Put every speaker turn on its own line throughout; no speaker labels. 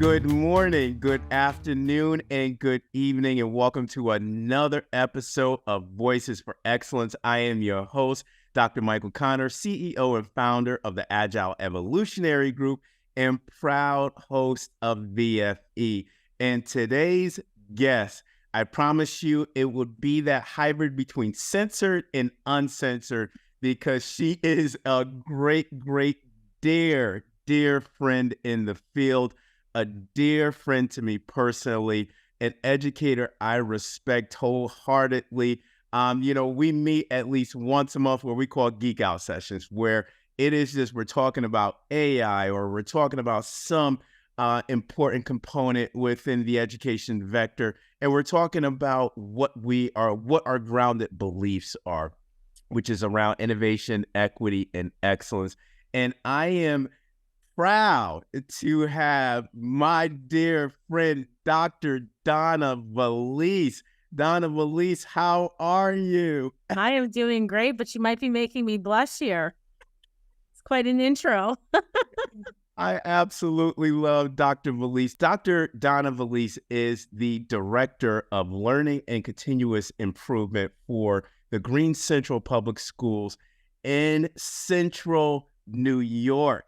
Good morning, good afternoon, and good evening, and welcome to another episode of Voices for Excellence. I am your host, Dr. Michael Connor, CEO and founder of the Agile Evolutionary Group and proud host of VFE. And today's guest, I promise you it would be that hybrid between censored and uncensored because she is a great, dear friend in the field. A dear friend to me personally, an educator I respect wholeheartedly. We meet at least once a month where we call geek out sessions, where it is just we're talking about AI or we're talking about some important component within the education vector, and we're talking about what our grounded beliefs are, which is around innovation, equity, and excellence. And I am proud to have my dear friend, Dr. Donna Vallese. Donna Vallese, how are you?
I am doing great, but you might be making me blush here. It's quite an intro.
I absolutely love Dr. Vallese. Dr. Donna Vallese is the Director of Learning and Continuous Improvement for the Green Central Public Schools in Central New York.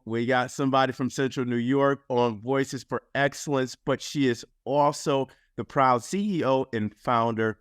We got somebody from Central New York on Voices for Excellence, but she is also the proud CEO and founder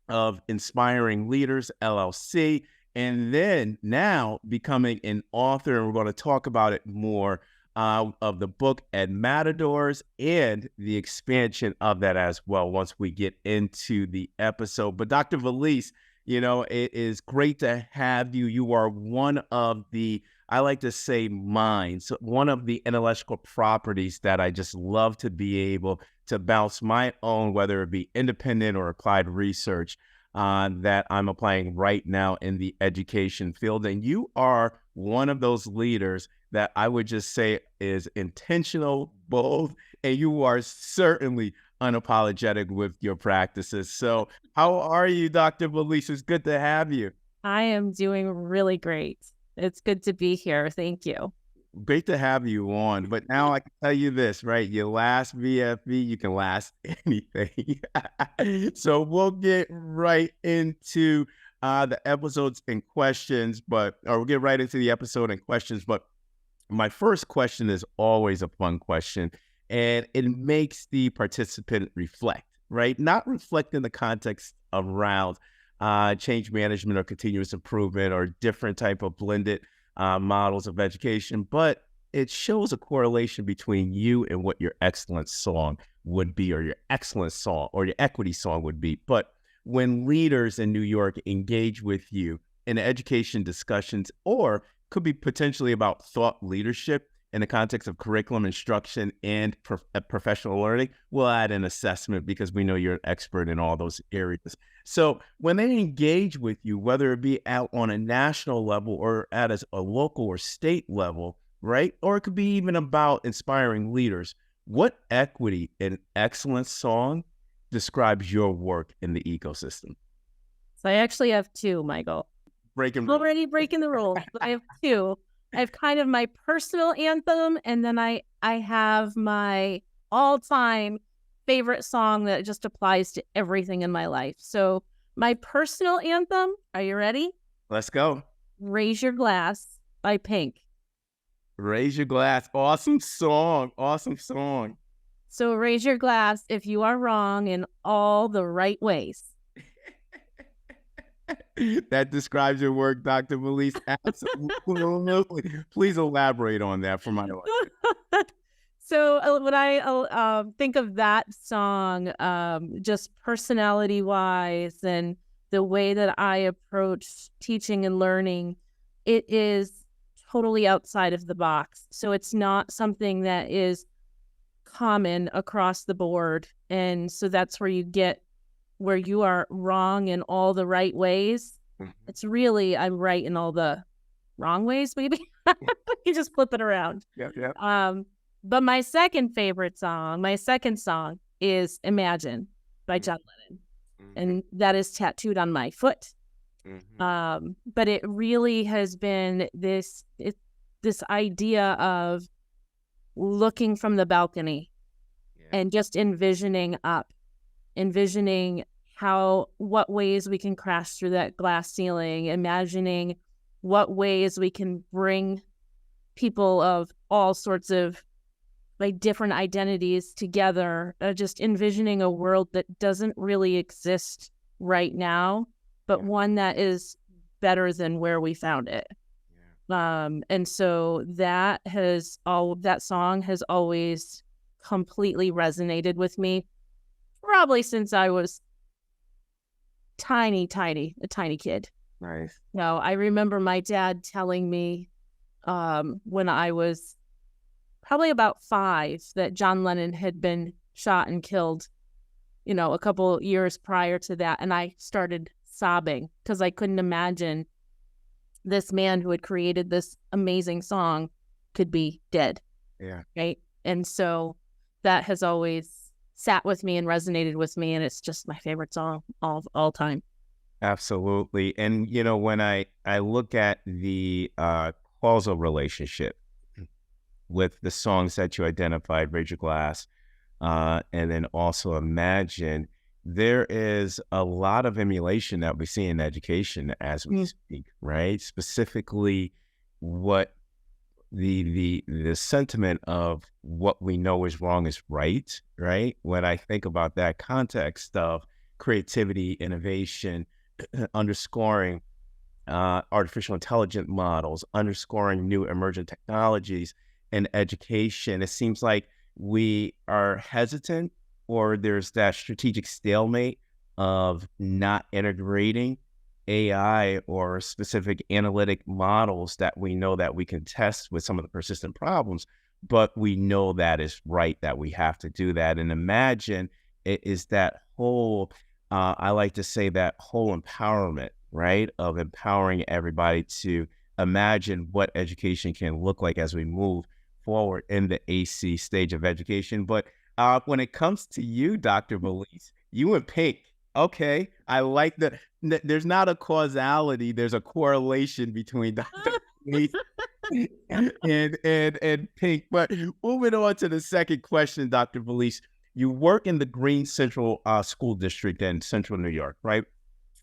of Inspiring Leaders, LLC, and then now becoming an author, and we're going to talk about it more, of the book Ed Matadors and the expansion of that as well once we get into the episode. But Dr. Vallese, it is great to have you. You are one of the, I like to say, minds, one of the intellectual properties that I just love to be able to bounce my own, whether it be independent or applied research that I'm applying right now in the education field. And you are one of those leaders that I would just say is intentional, bold, and you are certainly unapologetic with your practices. So how are you, Dr. Vallese? It's good to have you.
I am doing really great. It's good to be here. Thank you.
Great to have you on. But now I can tell you this, right? You last VFB, you can last anything. So we'll get right into the episodes and questions, or we'll get right into the episode and questions. But my first question is always a fun question, and it makes the participant reflect, right? Not reflect in the context around change management or continuous improvement or different type of blended models of education, but it shows a correlation between you and what your excellence song would be, or your excellence song or your equity song would be. But when leaders in New York engage with you in education discussions, or could be potentially about thought leadership in the context of curriculum instruction and professional learning, we'll add an assessment because we know you're an expert in all those areas. So when they engage with you, whether it be out on a national level or at a local or state level, right? Or it could be even about inspiring leaders, what equity and excellence song describes your work in the ecosystem?
So I actually have two, Michael. Already breaking the rules, but I have two. I have kind of my personal anthem, and then I have my all-time favorite song that just applies to everything in my life. So my personal anthem, are you ready?
Let's go.
Raise Your Glass by Pink.
Raise Your Glass. Awesome song. So
raise your glass if you are wrong in all the right ways.
That describes your work, Dr. Vallese. Absolutely. Please elaborate on that for my life.
So when I think of that song, just personality-wise and the way that I approach teaching and learning, it is totally outside of the box. So it's not something that is common across the board. And so that's where you get where you are wrong in all the right ways. Mm-hmm. It's really, I'm right in all the wrong ways, maybe. You just flip it around.
Yeah.
But my second song is Imagine by John Lennon. Mm-hmm. And that is tattooed on my foot. Mm-hmm. But it really has been this idea of looking from the balcony
Yeah.
and just envisioning what ways we can crash through that glass ceiling, imagining what ways we can bring people of all sorts of like different identities together, just envisioning a world that doesn't really exist right now, but one that is better than where we found it. And so that song has always completely resonated with me, probably since I was a tiny kid.
Nice.
No, I remember my dad telling me when I was probably about 5 that John Lennon had been shot and killed, a couple years prior to that. And I started sobbing because I couldn't imagine this man who had created this amazing song could be dead.
Yeah.
Right. And so that has always sat with me and resonated with me. And it's just my favorite song of all time.
Absolutely. And, when I look at the causal relationship with the songs that you identified, Raise Your Glass, and then also Imagine, there is a lot of emulation that we see in education as we speak, right? Specifically, what the sentiment of what we know is wrong is right? When I think about that context of creativity, innovation, underscoring artificial intelligence models, underscoring new emergent technologies in education, it seems like we are hesitant, or there's that strategic stalemate of not integrating AI or specific analytic models that we know that we can test with some of the persistent problems, but we know that is right, that we have to do that. And Imagine it is that whole, I like to say that whole empowerment, right? Of empowering everybody to imagine what education can look like as we move forward in the AC stage of education. But when it comes to you, Dr. Vallese, you and Pink, okay, I like that. There's not a causality, there's a correlation between Dr. Vallese and Pink. But moving on to the second question, Dr. Vallese, you work in the Green Central School District in Central New York, right?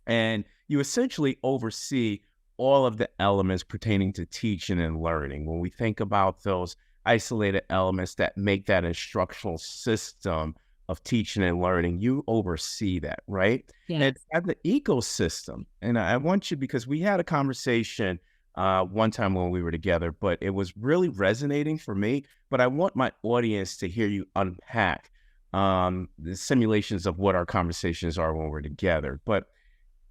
And you essentially oversee all of the elements pertaining to teaching and learning. When we think about those isolated elements that make that instructional system of teaching and learning, you oversee that, right?
Yeah.
And at the ecosystem, and I want you, because we had a conversation one time when we were together, but it was really resonating for me. But I want my audience to hear you unpack the simulations of what our conversations are when we're together. But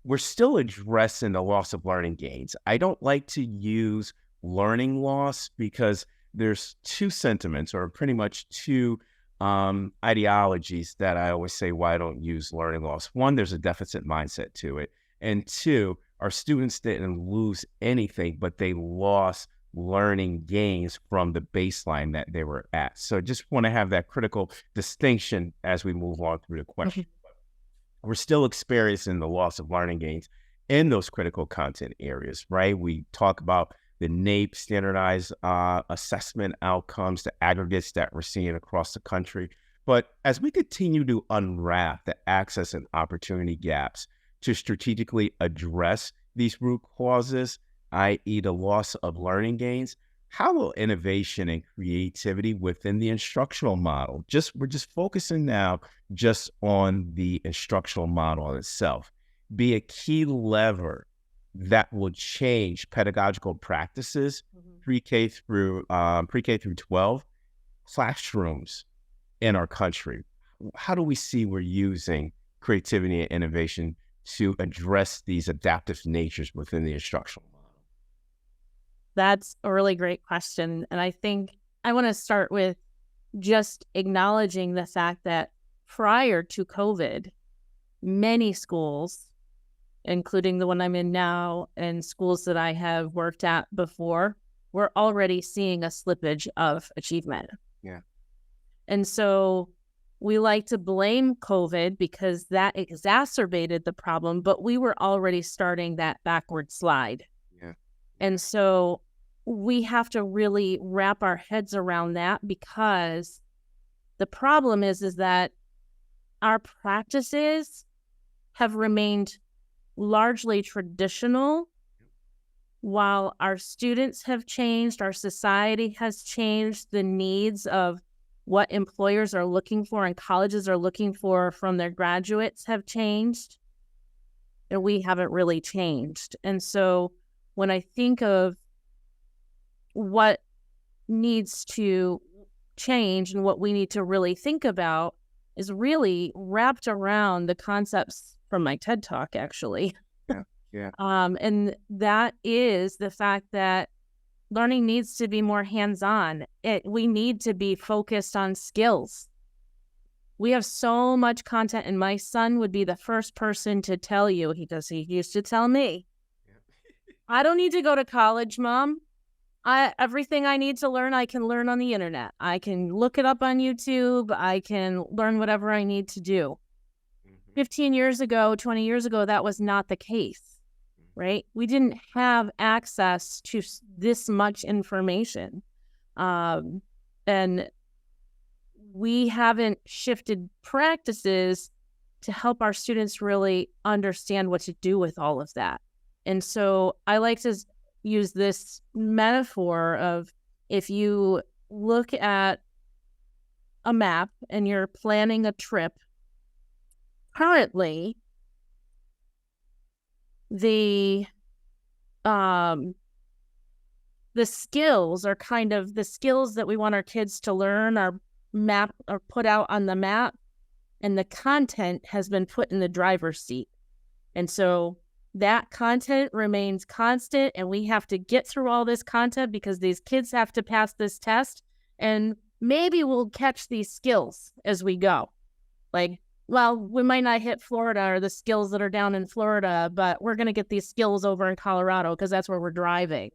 we're still addressing the loss of learning gains. I don't like to use learning loss because there's two sentiments, or pretty much two ideologies, that I always say why I don't use learning loss. One, there's a deficit mindset to it. And two, our students didn't lose anything, but they lost learning gains from the baseline that they were at. So just want to have that critical distinction as we move on through the question. We're still experiencing the loss of learning gains in those critical content areas, right? We talk about the NAEP standardized assessment outcomes, the aggregates that we're seeing across the country. But as we continue to unwrap the access and opportunity gaps to strategically address these root causes, i.e. the loss of learning gains, how will innovation and creativity within the instructional model, we're just focusing now just on the instructional model itself, be a key lever that will change pedagogical practices, pre-K through 12 classrooms in our country? How do we see we're using creativity and innovation to address these adaptive natures within the instructional model?
That's a really great question. And I think I want to start with just acknowledging the fact that prior to COVID, many schools, including the one I'm in now and schools that I have worked at before, we're already seeing a slippage of achievement.
Yeah.
And so we like to blame COVID because that exacerbated the problem, but we were already starting that backward slide.
Yeah.
And so we have to really wrap our heads around that, because the problem is that our practices have remained largely traditional while our students have changed, our society has changed, the needs of what employers are looking for and colleges are looking for from their graduates have changed, and we haven't really changed. And so when I think of what needs to change and what we need to really think about, is really wrapped around the concepts from my TED Talk, actually.
Yeah. Yeah.
And that is the fact that learning needs to be more hands-on. We need to be focused on skills. We have so much content, and my son would be the first person to tell you, he used to tell me, I don't need to go to college, Mom. Everything I need to learn, I can learn on the internet. I can look it up on YouTube. I can learn whatever I need to do. 15 years ago, 20 years ago, that was not the case, right? We didn't have access to this much information. And we haven't shifted practices to help our students really understand what to do with all of that. And so I like to use this metaphor of, if you look at a map and you're planning a trip, currently the skills are kind of the skills that we want our kids to learn are put out on the map, and the content has been put in the driver's seat. And so that content remains constant, and we have to get through all this content because these kids have to pass this test, and maybe we'll catch these skills as we go. Like, well, we might not hit Florida or the skills that are down in Florida, but we're going to get these skills over in Colorado because that's where we're driving,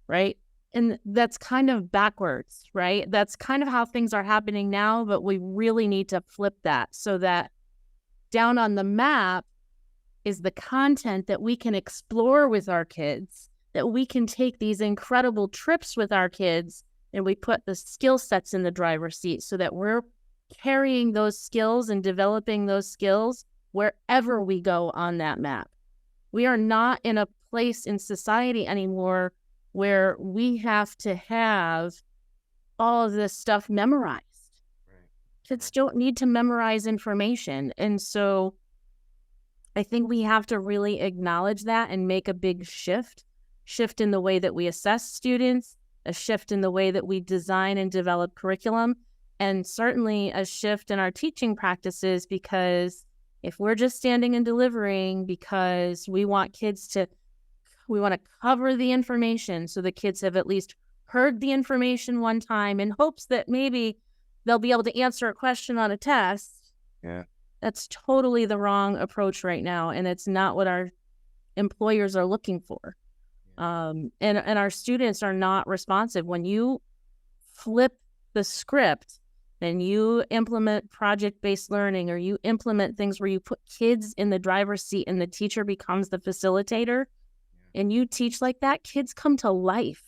right? And that's kind of backwards, right? That's kind of how things are happening now, but we really need to flip that so that down on the map is the content that we can explore with our kids, that we can take these incredible trips with our kids, and we put the skill sets in the driver's seat so that we're carrying those skills and developing those skills wherever we go on that map. We are not in a place in society anymore where we have to have all of this stuff memorized. Right. Kids don't need to memorize information. And so I think we have to really acknowledge that and make a big shift in the way that we assess students, a shift in the way that we design and develop curriculum, and certainly a shift in our teaching practices, because if we're just standing and delivering because we want to cover the information so the kids have at least heard the information one time in hopes that maybe they'll be able to answer a question on a test.
Yeah.
That's totally the wrong approach right now, and it's not what our employers are looking for. And our students are not responsive. When you flip the script and you implement project-based learning, or you implement things where you put kids in the driver's seat and the teacher becomes the facilitator, and you teach like that, kids come to life.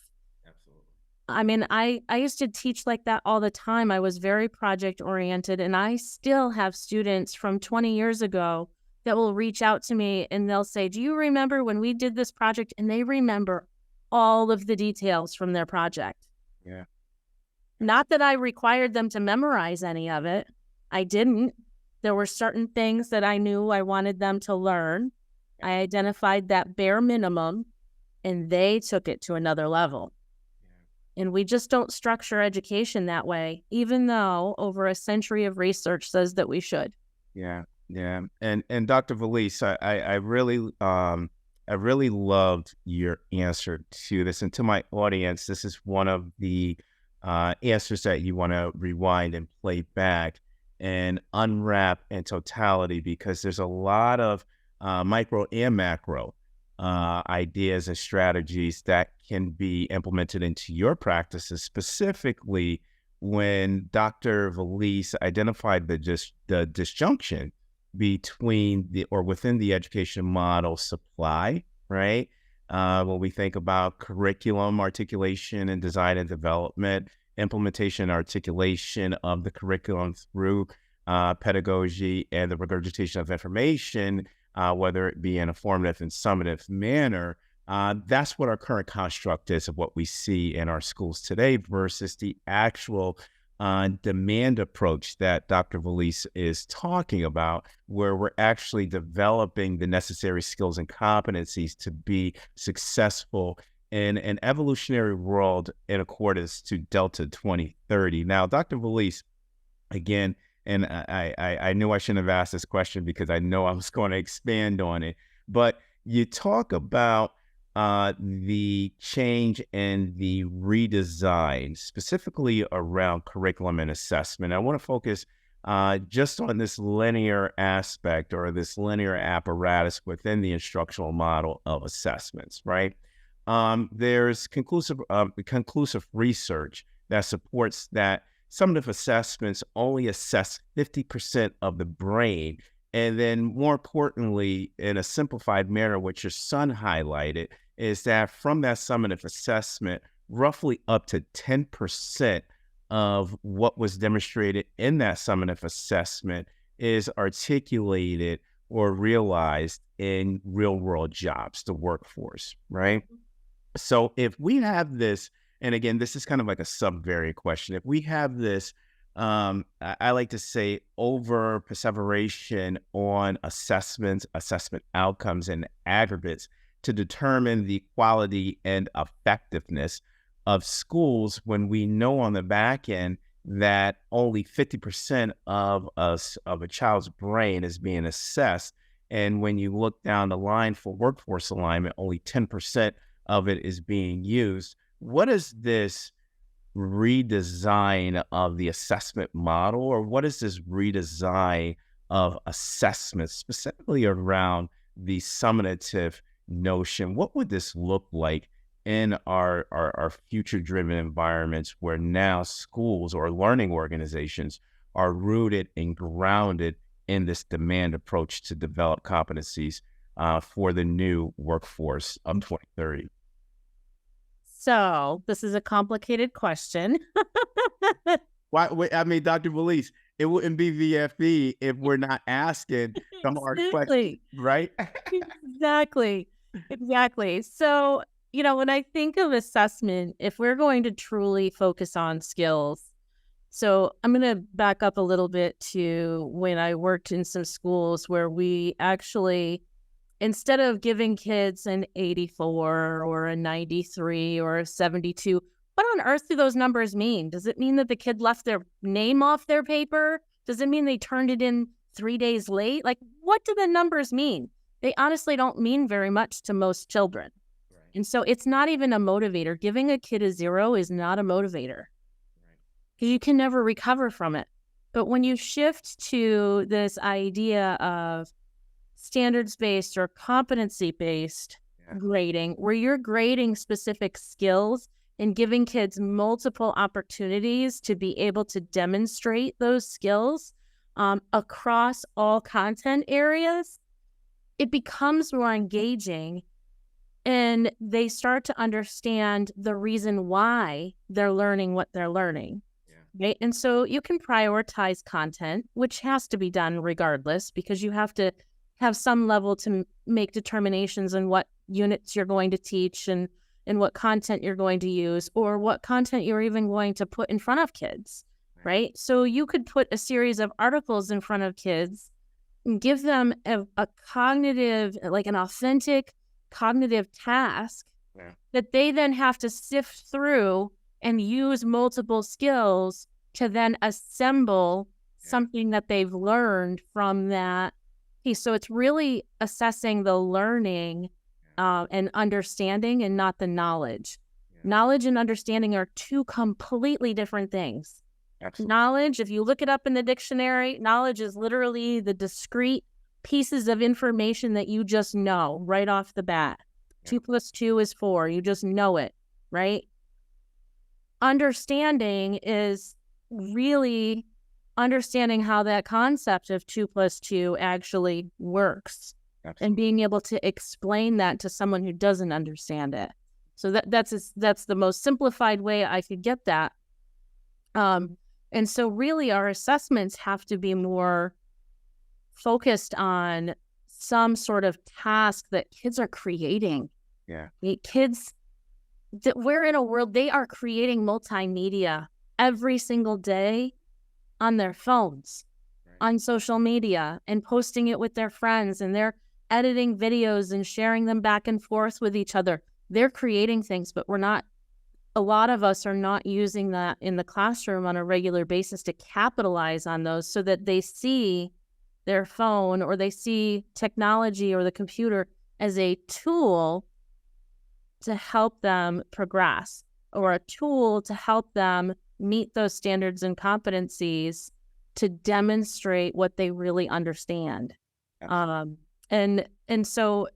Absolutely.
I mean, I used to teach like that all the time. I was very project-oriented, and I still have students from 20 years ago that will reach out to me and they'll say, do you remember when we did this project? And they remember all of the details from their project.
Yeah.
Not that I required them to memorize any of it. I didn't. There were certain things that I knew I wanted them to learn. I identified that bare minimum, and they took it to another level. Yeah. And we just don't structure education that way, even though over a century of research says that we should.
Yeah. Yeah. And Dr. Vallese, I really loved your answer to this. And to my audience, this is one of the answers that you want to rewind and play back and unwrap in totality, because there's a lot of micro and macro ideas and strategies that can be implemented into your practices, specifically when Dr. Vallese identified the disjunction between within the education model supply, right? when we think about curriculum articulation and design and development, implementation and articulation of the curriculum through pedagogy and the regurgitation of information, whether it be in a formative and summative manner. That's what our current construct is of what we see in our schools today versus the actual demand approach that Dr. Vallese is talking about, where we're actually developing the necessary skills and competencies to be successful in an evolutionary world in accordance to Delta 2030. Now, Dr. Vallese, again, and I knew I shouldn't have asked this question because I know I was going to expand on it, but you talk about the change and the redesign, specifically around curriculum and assessment. I want to focus just on this linear aspect or this linear apparatus within the instructional model of assessments, right? There's conclusive research that supports that summative assessments only assess 50% of the brain. And then more importantly, in a simplified manner, what your son highlighted is that from that summative assessment, roughly up to 10% of what was demonstrated in that summative assessment is articulated or realized in real world jobs, the workforce, right? So if we have this, and again, this is kind of like a sub-variant question. If we have this, I like to say over perseveration on assessments, assessment outcomes, and aggregates to determine the quality and effectiveness of schools when we know on the back end that only 50% of a child's brain is being assessed. And when you look down the line for workforce alignment, only 10% of it is being used. What is this redesign of the assessment model, or what is this redesign of assessment specifically around the summative notion? What would this look like in our future-driven environments where now schools or learning organizations are rooted and grounded in this demand approach to develop competencies for the new workforce of 2030?
So this is a complicated question.
Why? I mean, Dr. Vallese, it wouldn't be VFE if we're not asking the hard questions, right?
Exactly. So, when I think of assessment, if we're going to truly focus on skills, so I'm going to back up a little bit to when I worked in some schools where we actually, instead of giving kids an 84 or a 93 or a 72, what on earth do those numbers mean? Does it mean that the kid left their name off their paper? Does it mean they turned it in 3 days late? Like, what do the numbers mean? They honestly don't mean very much to most children. Right. And so it's not even a motivator. Giving a kid a 0 is not a motivator because you can never recover from it. But when you shift to this idea of standards-based or competency-based grading, where you're grading specific skills and giving kids multiple opportunities to be able to demonstrate those skills across all content areas, it becomes more engaging and they start to understand the reason why they're learning what they're learning. Right? And so you can prioritize content, which has to be done regardless, because you have to have some level to make determinations on what units you're going to teach and what content you're going to use or what content you're even going to put in front of kids, right? So you could put a series of articles in front of kids and give them a cognitive, like an authentic cognitive task that they then have to sift through and use multiple skills to then assemble something that they've learned from that piece. So it's really assessing the learning and understanding and not the knowledge. Knowledge and understanding are two completely different things. Absolutely. Knowledge, if you look it up in the dictionary, knowledge is literally the discrete pieces of information that you just know right off the bat. 2 + 2 is 4. You just know it, right? Understanding is really understanding how that concept of 2 + 2 actually works. and
Absolutely.
being able to explain that to someone who doesn't understand it. So that's the most simplified way I could get that. Um, and so really our assessments have to be more focused on some sort of task that kids are creating.
Yeah.
Kids, we're in a world, they are creating multimedia every single day on their phones,
Right.
on social media, and posting it with their friends, and they're editing videos and sharing them back and forth with each other. They're creating things, but a lot of us are not using that in the classroom on a regular basis to capitalize on those, so that they see their phone or they see technology or the computer as a tool to help them progress, or a tool to help them meet those standards and competencies to demonstrate what they really understand.
Absolutely.
And so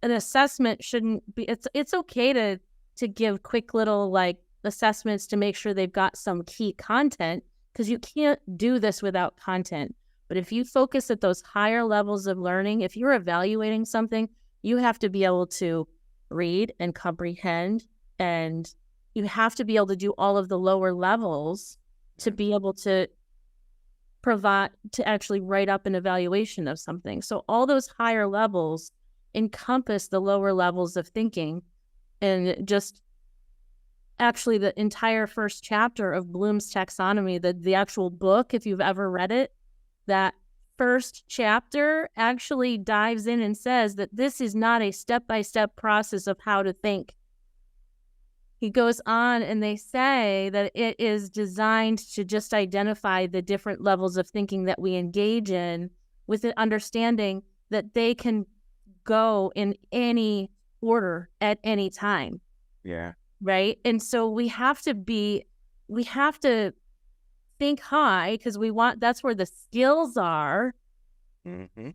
an assessment shouldn't be, it's okay to give quick little like assessments to make sure they've got some key content, because you can't do this without content. But if you focus at those higher levels of learning, if you're evaluating something, you have to be able to read and comprehend, and you have to be able to do all of the lower levels to
Yeah.
be able to actually write up an evaluation of something. So all those higher levels encompass the lower levels of thinking. And just actually the entire first chapter of Bloom's taxonomy, the actual book, if you've ever read it, that first chapter actually dives in and says that this is not a step-by-step process of how to think. He goes on and they say that it is designed to just identify the different levels of thinking that we engage in, with an understanding that they can go in any order at any time.
Yeah.
Right. And so we have to think high, because that's where the skills are.
Mm-hmm.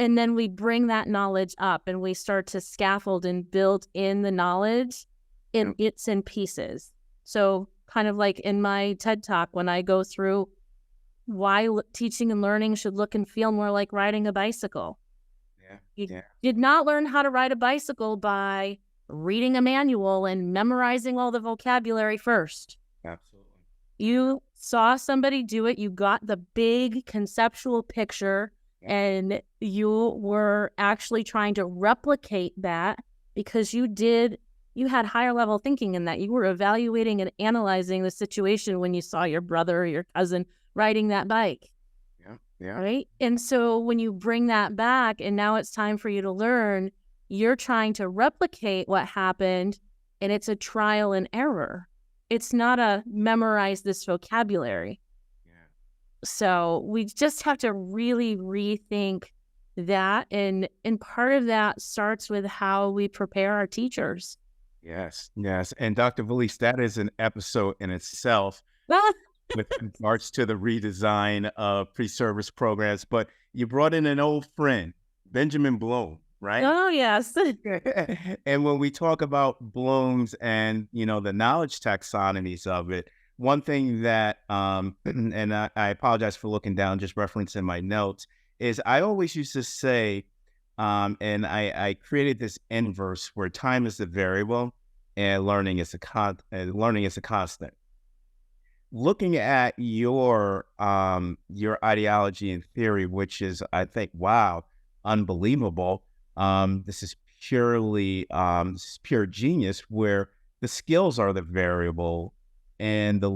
And then we bring that knowledge up and we start to scaffold and build in the knowledge in bits and pieces. So kind of like in my TED Talk, when I go through why teaching and learning should look and feel more like riding a bicycle.
Yeah.
You
Yeah.
did not learn how to ride a bicycle by reading a manual and memorizing all the vocabulary first.
Absolutely.
You saw somebody do it, you got the big conceptual picture,
Yeah.
and you were actually trying to replicate that because you had higher level thinking in that. You were evaluating and analyzing the situation when you saw your brother or your cousin riding that bike.
Yeah. Yeah.
Right? And so when you bring that back and now it's time for you to learn, you're trying to replicate what happened, and it's a trial and error. It's not a memorize this vocabulary.
Yeah.
So we just have to really rethink that. And part of that starts with how we prepare our teachers.
Yes. Yes. And Dr. Vallese, that is an episode in itself with regards to the redesign of pre-service programs. But you brought in an old friend, Benjamin Bloom, right?
Oh, yes.
And when we talk about Bloom's and, the knowledge taxonomies of it, one thing that, and I apologize for looking down, just referencing my notes, is I always used to say, and I created this inverse where time is the variable and learning is a constant. Looking at your ideology and theory, which is, I think, wow, unbelievable. This is pure genius, where the skills are the variable and the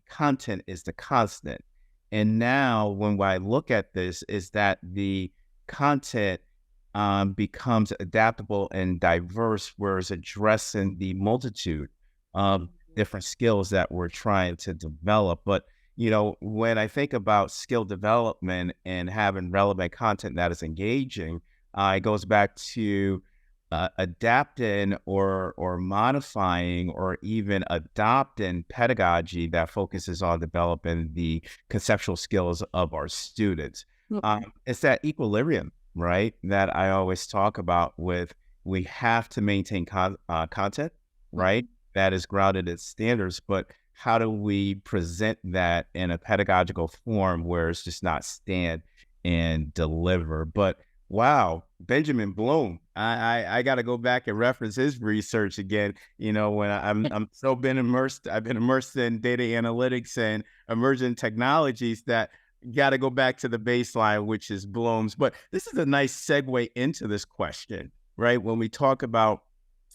content is the constant. And now when I look at this, is that the content becomes adaptable and diverse, whereas addressing the multitude of different skills that we're trying to develop. But, when I think about skill development and having relevant content that is engaging, it goes back to adapting or modifying or even adopting pedagogy that focuses on developing the conceptual skills of our students. It's that equilibrium, right, that I always talk about with, we have to maintain content, right, that is grounded in standards, but how do we present that in a pedagogical form where it's just not and deliver. But wow, Benjamin Bloom, I got to go back and reference his research again. You know, when I'm so I've been immersed in data analytics and emerging technologies that got to go back to the baseline, which is Bloom's. But this is a nice segue into this question, right? When we talk about,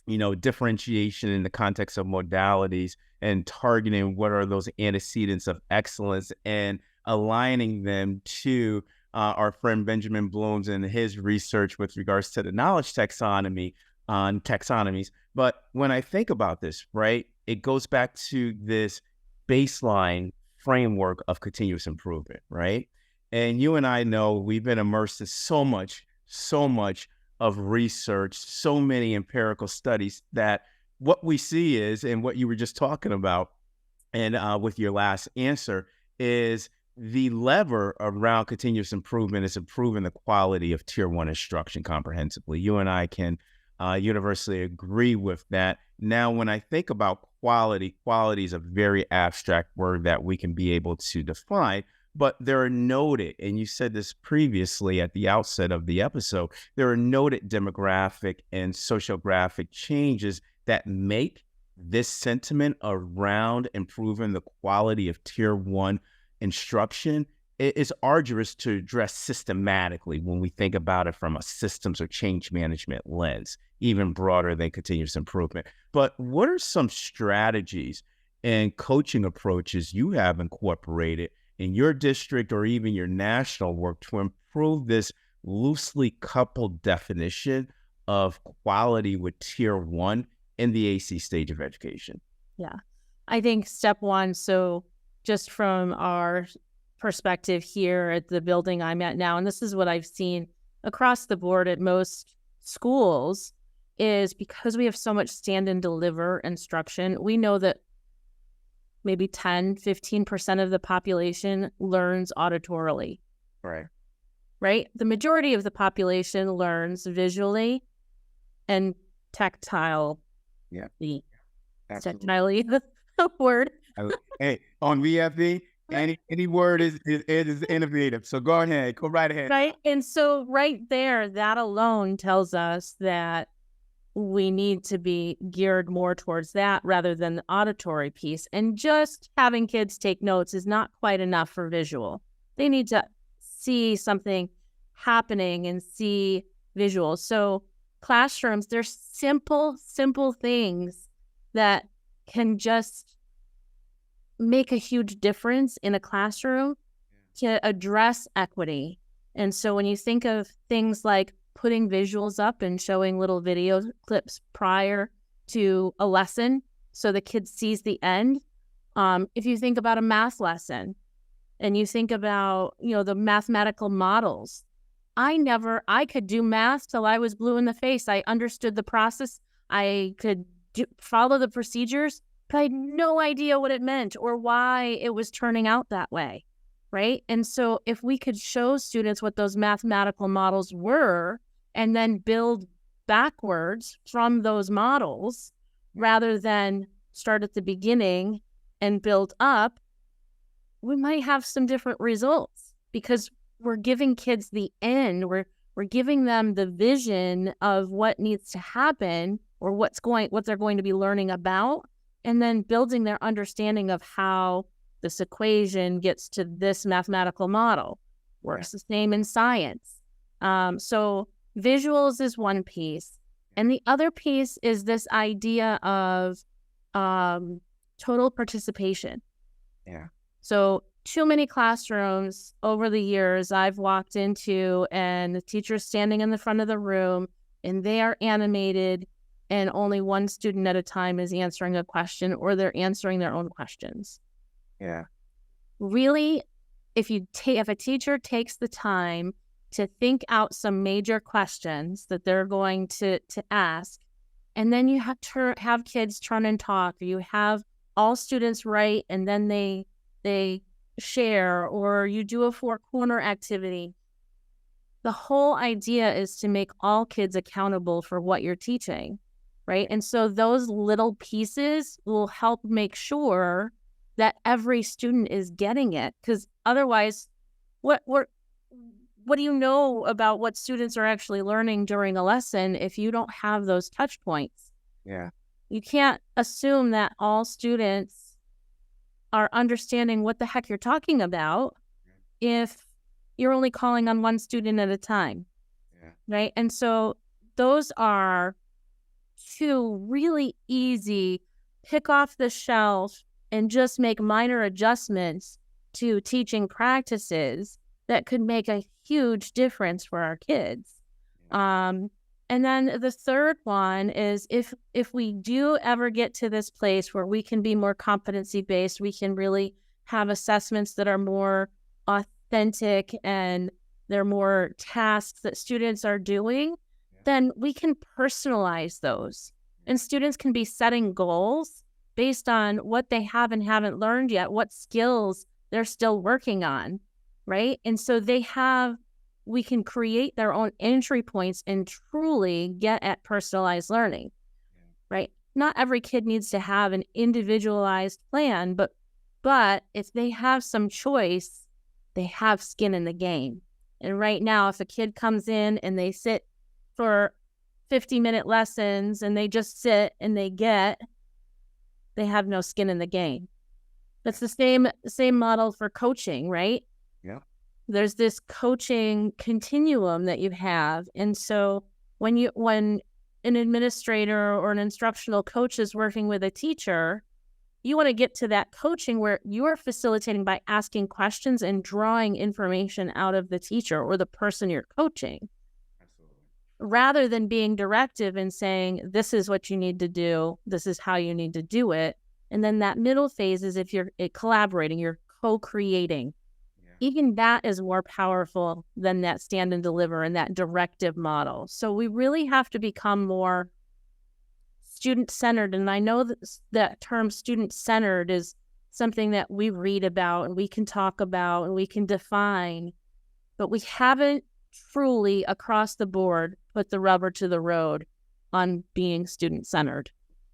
you know, differentiation in the context of modalities and targeting what are those antecedents of excellence and aligning them to our friend Benjamin Bloom's and his research with regards to the knowledge taxonomy on taxonomies. But when I think about this, right, it goes back to this baseline framework of continuous improvement, right? And you and I know we've been immersed in so much of research, so many empirical studies that what we see is, and what you were just talking about, and with your last answer, is the lever around continuous improvement is improving the quality of tier one instruction comprehensively. You and I can universally agree with that. Now, when I think about quality, quality is a very abstract word that we can be able to define, but there are noted, and you said this previously at the outset of the episode, there are noted demographic and sociographic changes that make this sentiment around improving the quality of tier one instruction is arduous to address systematically when we think about it from a systems or change management lens, even broader than continuous improvement. But what are some strategies and coaching approaches you have incorporated in your district or even your national work to improve this loosely coupled definition of quality with tier one in the AC stage of education?
Yeah, I think step one, so just from our perspective here at the building I'm at now, and this is what I've seen across the board at most schools, is because we have so much stand and deliver instruction, we know that maybe 10, 15% of the population learns auditorily.
Right.
Right? The majority of the population learns visually and tactile.
Yeah.
Tactilely, the word.
Hey, on VFE, any word is innovative. So go ahead, go right ahead.
Right. And so right there, that alone tells us that we need to be geared more towards that rather than the auditory piece. And just having kids take notes is not quite enough for visual. They need to see something happening and see visuals. So classrooms, there's simple things that can just make a huge difference in a classroom to address equity. And so when you think of things like putting visuals up and showing little video clips prior to a lesson so the kid sees the end. If you think about a math lesson and you think about, you know, the mathematical models, I could do math till I was blue in the face. I understood the process. I could follow the procedures, but I had no idea what it meant or why it was turning out that way, right? And so if we could show students what those mathematical models were and then build backwards from those models rather than start at the beginning and build up, we might have some different results because we're giving kids the end. We're giving them the vision of what needs to happen or what they're going to be learning about, and then building their understanding of how this equation gets to this mathematical model. Works the same in science. So visuals is one piece. And the other piece is this idea of total participation.
Yeah.
So too many classrooms over the years I've walked into and the teacher's standing in the front of the room and they are animated and only one student at a time is answering a question or they're answering their own questions.
Yeah.
Really, if a teacher takes the time to think out some major questions that they're going to ask, and then you have to have kids turn and talk, or you have all students write and then they share, or you do a four-corner activity. The whole idea is to make all kids accountable for what you're teaching, right? And so those little pieces will help make sure that every student is getting it, because otherwise what do you know about what students are actually learning during a lesson if you don't have those touch points?
Yeah.
You can't assume that all students are understanding what the heck you're talking about if you're only calling on one student at a time,
Yeah.
right? And so those are two really easy pick off the shelf and just make minor adjustments to teaching practices that could make a huge difference for our kids. And then the third one is if we do ever get to this place where we can be more competency based, we can really have assessments that are more authentic and they're more tasks that students are doing, then we can personalize those. And students can be setting goals based on what they have and haven't learned yet, what skills they're still working on, right? And so we can create their own entry points and truly get at personalized learning, right? Not every kid needs to have an individualized plan, but if they have some choice, they have skin in the game. And right now, if a kid comes in and they sit for 50-minute lessons and they just sit and they have no skin in the game. That's the same model for coaching, right?
Yeah.
There's this coaching continuum that you have. And so when an administrator or an instructional coach is working with a teacher, you want to get to that coaching where you're facilitating by asking questions and drawing information out of the teacher or the person you're coaching.
Absolutely.
Rather than being directive and saying, this is what you need to do, this is how you need to do it. And then that middle phase is if you're collaborating, you're co-creating. Yeah. Even that is more powerful than that stand and deliver and that directive model. So we really have to become more student-centered. And I know that term student-centered is something that we read about and we can talk about and we can define, but we haven't truly across the board put the rubber to the road on being student-centered.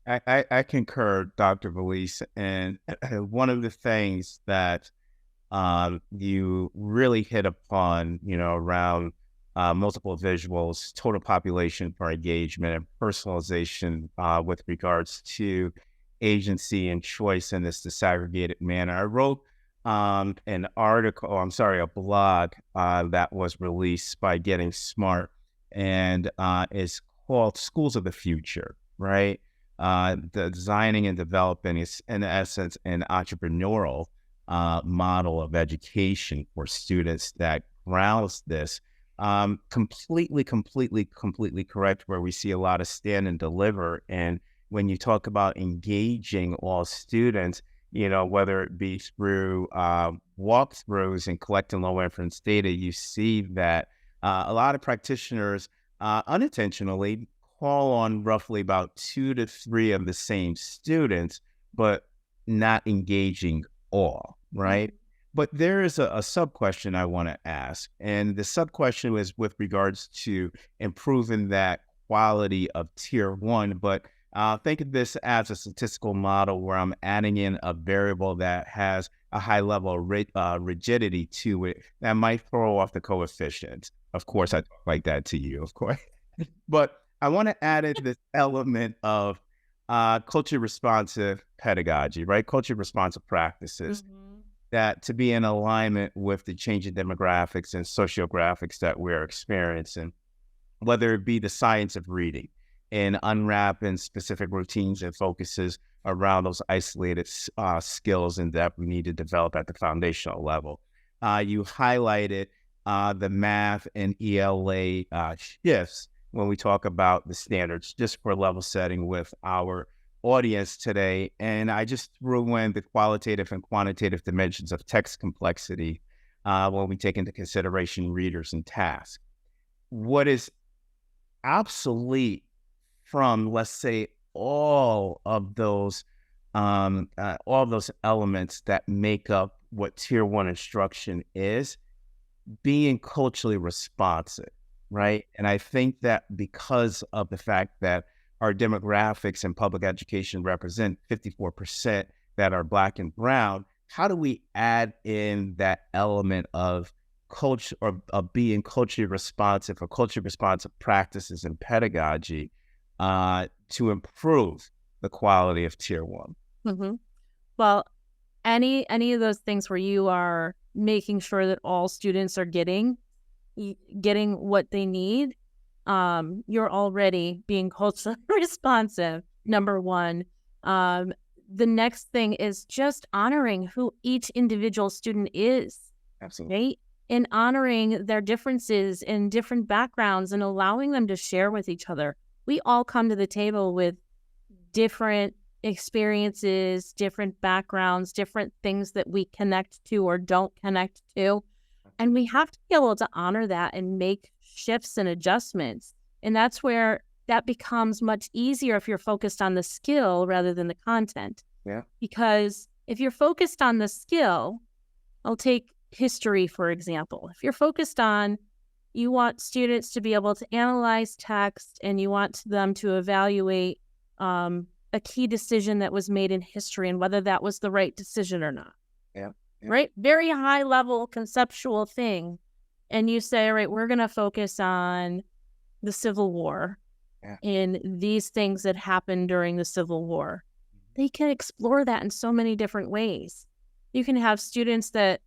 I concur, Dr. Vallese. And one of the things that you really hit upon, around multiple visuals, total population for engagement, and personalization with regards to agency and choice in this disaggregated manner. I wrote a blog that was released by Getting Smart, and it's called Schools of the Future, right? The designing and developing is, in essence, an entrepreneurial model of education for students that grounds this. Completely correct, where we see a lot of stand and deliver. And when you talk about engaging all students, whether it be through walkthroughs and collecting low inference data, you see that a lot of practitioners unintentionally call on roughly about 2 to 3 of the same students, but not engaging all, right? Mm-hmm. But there is a sub-question I want to ask, and the sub-question is with regards to improving that quality of tier 1, but think of this as a statistical model where I'm adding in a variable that has a high level of rigidity to it that might throw off the coefficient. Of course, I talk like that to you, of course. But I want to add in this element of culture responsive pedagogy, right? Culture responsive practices. Mm-hmm. That to be in alignment with the changing demographics and sociographics that we're experiencing, whether it be the science of reading and unwrapping specific routines and focuses around those isolated skills and that we need to develop at the foundational level. You highlighted the math and ELA shifts when we talk about the standards, just for level setting with our audience today. And I just threw in the qualitative and quantitative dimensions of text complexity when we take into consideration readers and tasks. What is obsolete from, let's say, all of those elements that make up what tier 1 instruction is, being culturally responsive, right? And I think that because of the fact that our demographics in public education represent 54% that are Black and brown, how do we add in that element of culture or being culturally responsive or culturally responsive practices in pedagogy to improve the quality of tier one?
Hmm. Well, any of those things where you are making sure that all students are getting what they need, you're already being culturally responsive, number one. Um, the next thing is just honoring who each individual student is,
Absolutely.
right? And honoring their differences and different backgrounds and allowing them to share with each other. We all come to the table with different experiences, different backgrounds, different things that we connect to or don't connect to. And we have to be able to honor that and make shifts and adjustments. And that's where that becomes much easier if you're focused on the skill rather than the content.
Yeah.
Because if you're focused on the skill, I'll take history, for example. If you're focused on, you want students to be able to analyze text and you want them to evaluate a key decision that was made in history and whether that was the right decision or not.
Yeah. Yeah.
Right? Very high level conceptual thing. And you say, all right, we're going to focus on the Civil War and these things that happened during the Civil War. They can explore that in so many different ways. You can have students that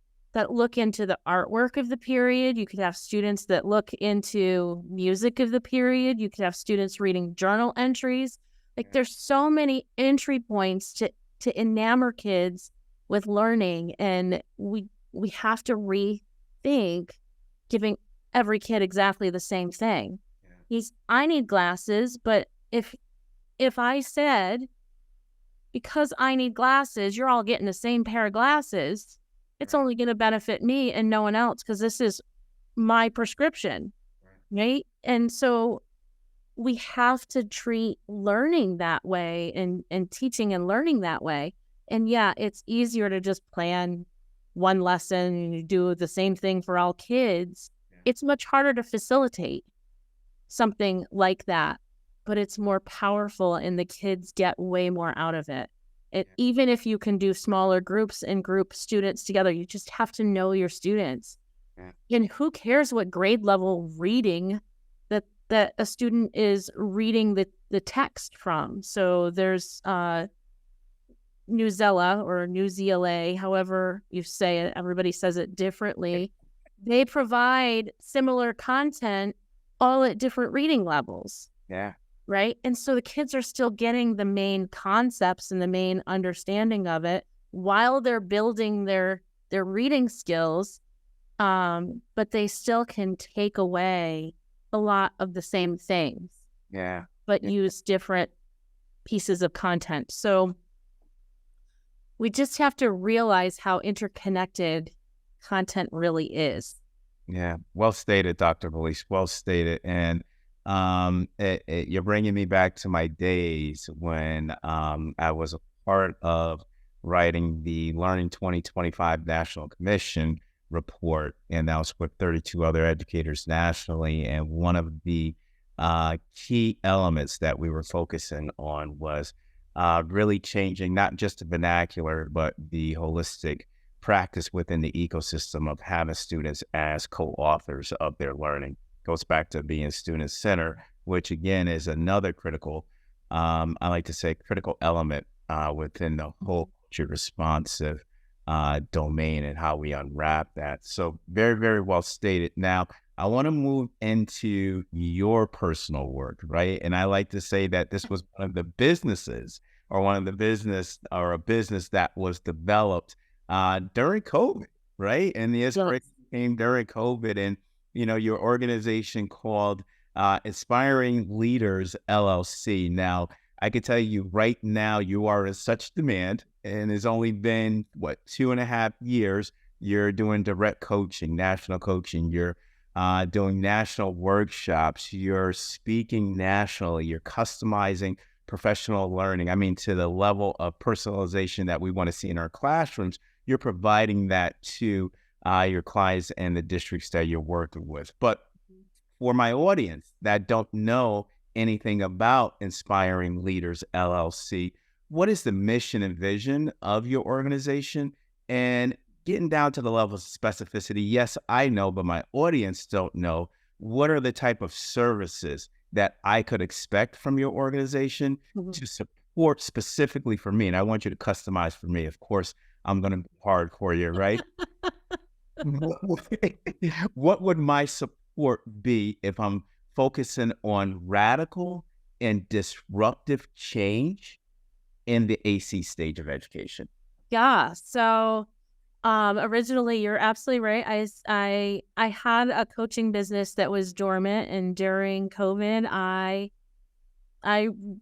look into the artwork of the period. You could have students that look into music of the period. You could have students reading journal entries. Like there's so many entry points to enamor kids with learning, and we have to rethink giving every kid exactly the same thing. I need glasses, but if I said, because I need glasses, you're all getting the same pair of glasses, it's only going to benefit me and no one else because this is my prescription, right? And so we have to treat learning that way and teaching and learning that way. And yeah, it's easier to just plan one lesson and you do the same thing for all kids. It's much harder to facilitate something like that, but it's more powerful and the kids get way more out of it. Even if you can do smaller groups and group students together, you just have to know your students. And who cares what grade level reading that a student is reading the text from. So there's Newsela or Newsela, however you say it, everybody says it differently. They provide similar content all at different reading levels.
Yeah.
Right? And so the kids are still getting the main concepts and the main understanding of it while they're building their reading skills, but they still can take away a lot of the same things.
Yeah.
But use different pieces of content. So we just have to realize how interconnected content really is.
Yeah. Well stated, Dr. Vallese. Well stated. And you're bringing me back to my days when I was a part of writing the Learning 2025 National Commission report, and that was with 32 other educators nationally. And one of the key elements that we were focusing on was really changing not just the vernacular, but the holistic practice within the ecosystem of having students as co-authors of their learning. Goes back to being student-centered, which again is another critical, I like to say, critical element within the whole culture responsive domain and how we unwrap that. So very, very well stated. Now, I want to move into your personal work, right? And I like to say that this was one of the businesses or a business that was developed during COVID, right? And the inspiration came during COVID, and your organization called Inspiring Leaders LLC. Now, I can tell you right now, you are in such demand, and it's only been 2.5 years. You're doing direct coaching, national coaching. You're doing national workshops. You're speaking nationally. You're customizing professional learning. I mean, to the level of personalization that we want to see in our classrooms. You're providing that to your clients and the districts that you're working with. But for my audience that don't know anything about Inspiring Leaders LLC, what is the mission and vision of your organization? And getting down to the levels of specificity, yes, I know, but my audience don't know. What are the type of services that I could expect from your organization
Mhm.
to support specifically for me? And I want you to customize for me. Of course, I'm going to hardcore you, right? What would what would my support be if I'm focusing on radical and disruptive change in the AC stage of education?
Yeah. So originally, you're absolutely right. I had a coaching business that was dormant, and during COVID, I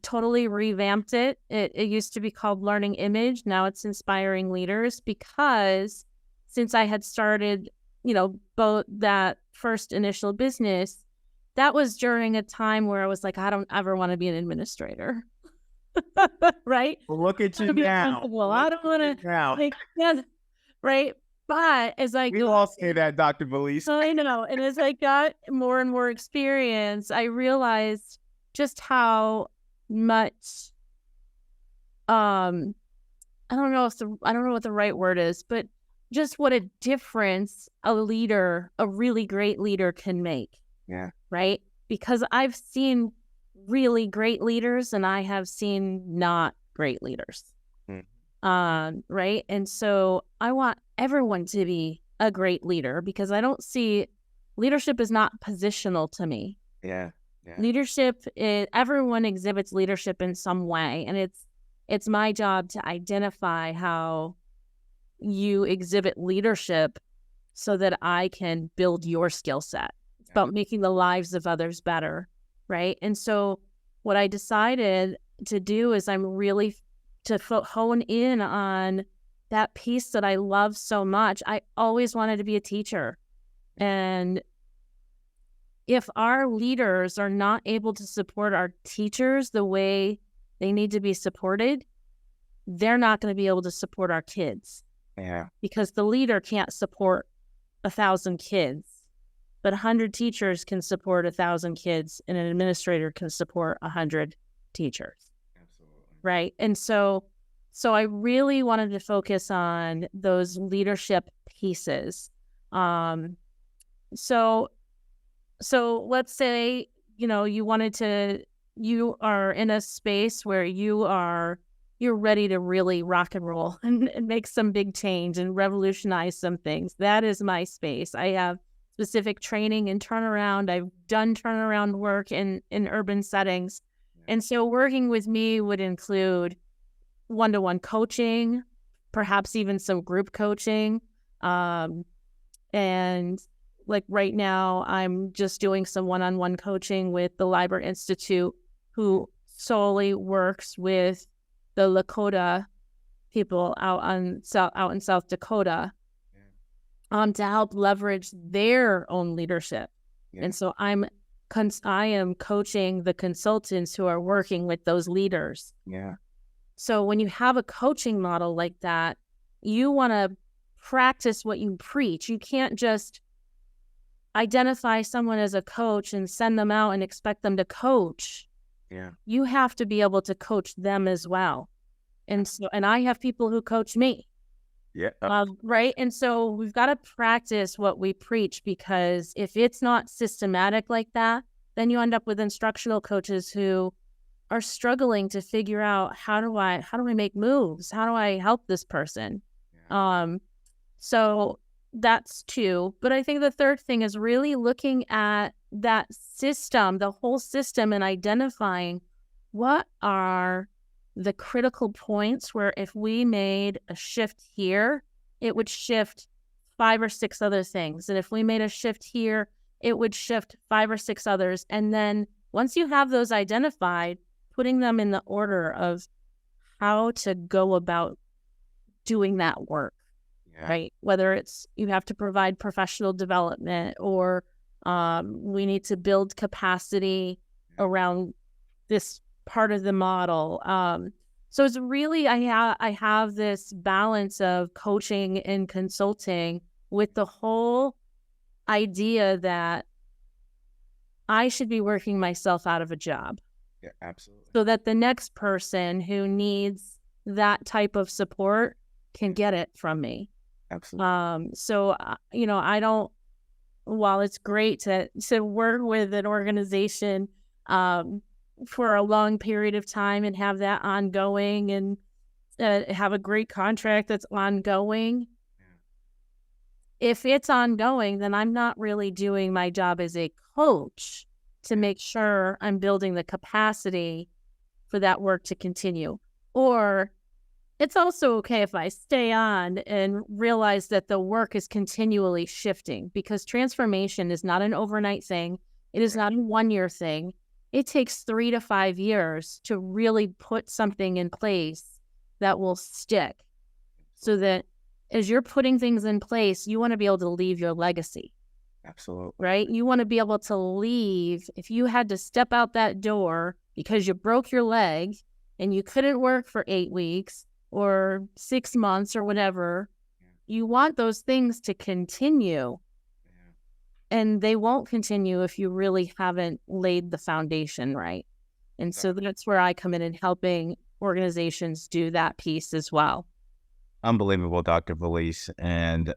totally revamped it. It used to be called Learning Image. Now it's Inspiring Leaders, because since I had started, both that first initial business, that was during a time where I was like, I don't ever want to be an administrator. Right?
Well, look at
I
you
want to be a
now.
principal. I
Look
don't
at
want
you
to,
now.
like, yeah, right? But as I
We
go,
all say that, Dr. Vallese.
I know, and as I got more and more experience, I realized just how much, um, I don't know what the right word is, but just what a difference a really great leader can make,
Yeah.
right? Because I've seen really great leaders and I have seen not great leaders.
Mm.
Right. And so I want everyone to be a great leader, because I don't see leadership is not positional to me.
Yeah. Yeah.
Leadership is, everyone exhibits leadership in some way, and it's my job to identify how you exhibit leadership so that I can build your skill set. It's about making the lives of others better, right? And so what I decided to do is I'm really to hone in on that piece that I love so much. I always wanted to be a teacher. And if our leaders are not able to support our teachers the way they need to be supported, they're not going to be able to support our kids,
Yeah.
because the leader can't support 1,000 kids, but 100 teachers can support 1,000 kids, and an administrator can support 100 teachers.
Absolutely.
Right. And so I really wanted to focus on those leadership pieces. So let's say, you are in a space where you're ready to really rock and roll and make some big change and revolutionize some things. That is my space. I have specific training in turnaround. I've done turnaround work in urban settings. And so working with me would include one-to-one coaching, perhaps even some group coaching. And like right now, I'm just doing some one-on-one coaching with the Liber Institute, who solely works with the Lakota people out in South Dakota, to help leverage their own leadership. Yeah. And so I am coaching the consultants who are working with those leaders.
Yeah.
So when you have a coaching model like that, you want to practice what you preach. You can't just identify someone as a coach and send them out and expect them to coach.
Yeah.
You have to be able to coach them as well. And I have people who coach me.
Yeah.
Right. And so we've got to practice what we preach, because if it's not systematic like that, then you end up with instructional coaches who are struggling to figure out how do I make moves? How do I help this person? Yeah. So that's two. But I think the third thing is really looking at that system, the whole system, and identifying what are the critical points where if we made a shift here, it would shift 5 or 6 other things. And if we made a shift here, it would shift 5 or 6 others. And then once you have those identified, putting them in the order of how to go about doing that work, right? Whether it's you have to provide professional development, or we need to build capacity around this part of the model. So it's really, I have this balance of coaching and consulting with the whole idea that I should be working myself out of a job.
Yeah, absolutely.
So that the next person who needs that type of support can get it from me.
Absolutely.
I don't, while it's great to work with an organization um, for a long period of time and have that ongoing and have a great contract that's ongoing, if it's ongoing, then I'm not really doing my job as a coach to make sure I'm building the capacity for that work to continue. Or it's also okay if I stay on and realize that the work is continually shifting, because transformation is not an overnight thing. It is not a 1-year thing. It takes 3 to 5 years to really put something in place that will stick, so that as you're putting things in place, you want to be able to leave your legacy,
Absolutely.
right? You want to be able to leave. If you had to step out that door because you broke your leg and you couldn't work for 8 weeks or 6 months or whatever, you want those things to continue. And they won't continue if you really haven't laid the foundation right. And so that's where I come in and helping organizations do that piece as well.
Unbelievable, Dr. Vallese. And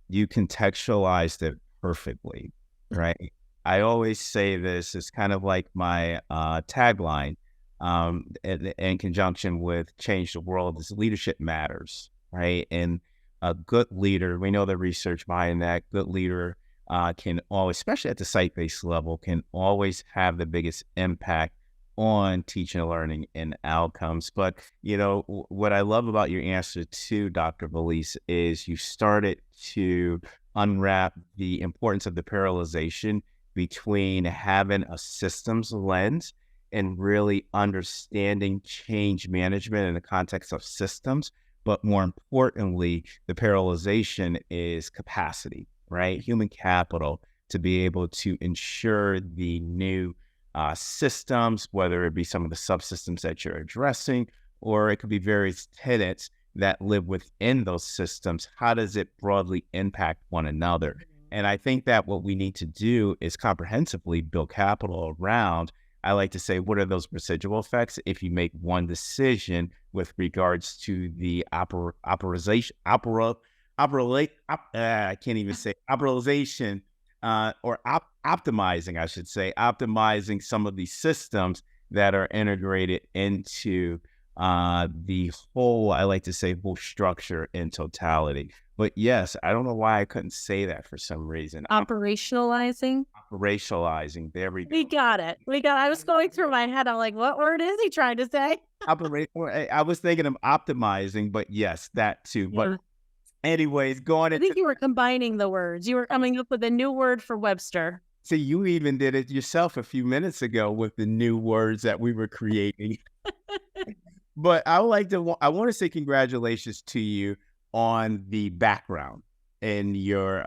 you contextualized it perfectly, right? I always say this is kind of like my tagline in conjunction with Change the World is leadership matters, right? And a good leader, we know the research behind that, good leader can always, especially at the site-based level, can always have the biggest impact on teaching and learning and outcomes. But, what I love about your answer to Dr. Vallese is you started to unwrap the importance of the parallelization between having a systems lens and really understanding change management in the context of systems. But more importantly, the parallelization is capacity, right? Human capital to be able to ensure the new systems, whether it be some of the subsystems that you're addressing, or it could be various tenants that live within those systems. How does it broadly impact one another? And I think that what we need to do is comprehensively build capital around, I like to say, what are those residual effects if you make one decision with regards to the operation, I can't even say operation, or optimizing, I should say, optimizing some of these systems that are integrated into the whole, I like to say, whole structure in totality. But yes, I don't know why I couldn't say that for some reason.
Operationalizing.
Operationalizing. There we go.
We got it. I was going through my head. I'm like, what word is he trying to say?
I was thinking of optimizing, but yes, that too. But anyways, going
I
into,
think you were combining the words. You were coming up with a new word for Webster.
see, you even did it yourself a few minutes ago with the new words that we were creating. But I want to say congratulations to you on the background in your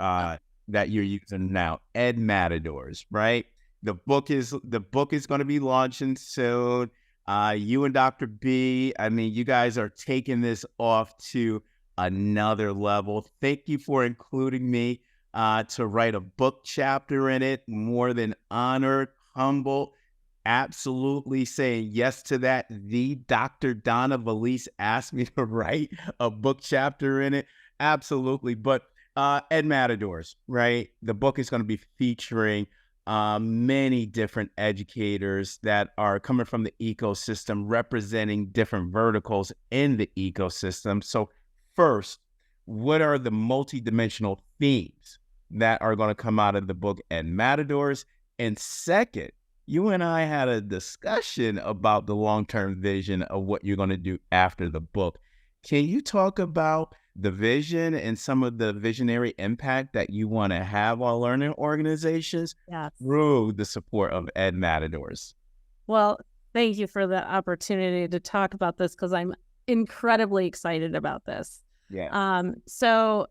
that you're using now, Ed Matadors, right? The book is going to be launching soon. You and Dr. B, I mean, you guys are taking this off to another level. Thank you for including me to write a book chapter in it. More than honored, humble, absolutely saying yes to that. The Dr. Donna Vallese asked me to write a book chapter in it. Absolutely. But Ed Matadors, right? The book is going to be featuring many different educators that are coming from the ecosystem, representing different verticals in the ecosystem. So first, what are the multidimensional themes that are going to come out of the book Ed Matadors? And second, you and I had a discussion about the long-term vision of what you're going to do after the book. Can you talk about the vision and some of the visionary impact that you want to have on learning organizations through the support of Ed Matadors?
Well, thank you for the opportunity to talk about this, because I'm incredibly excited about this.
Yeah.
So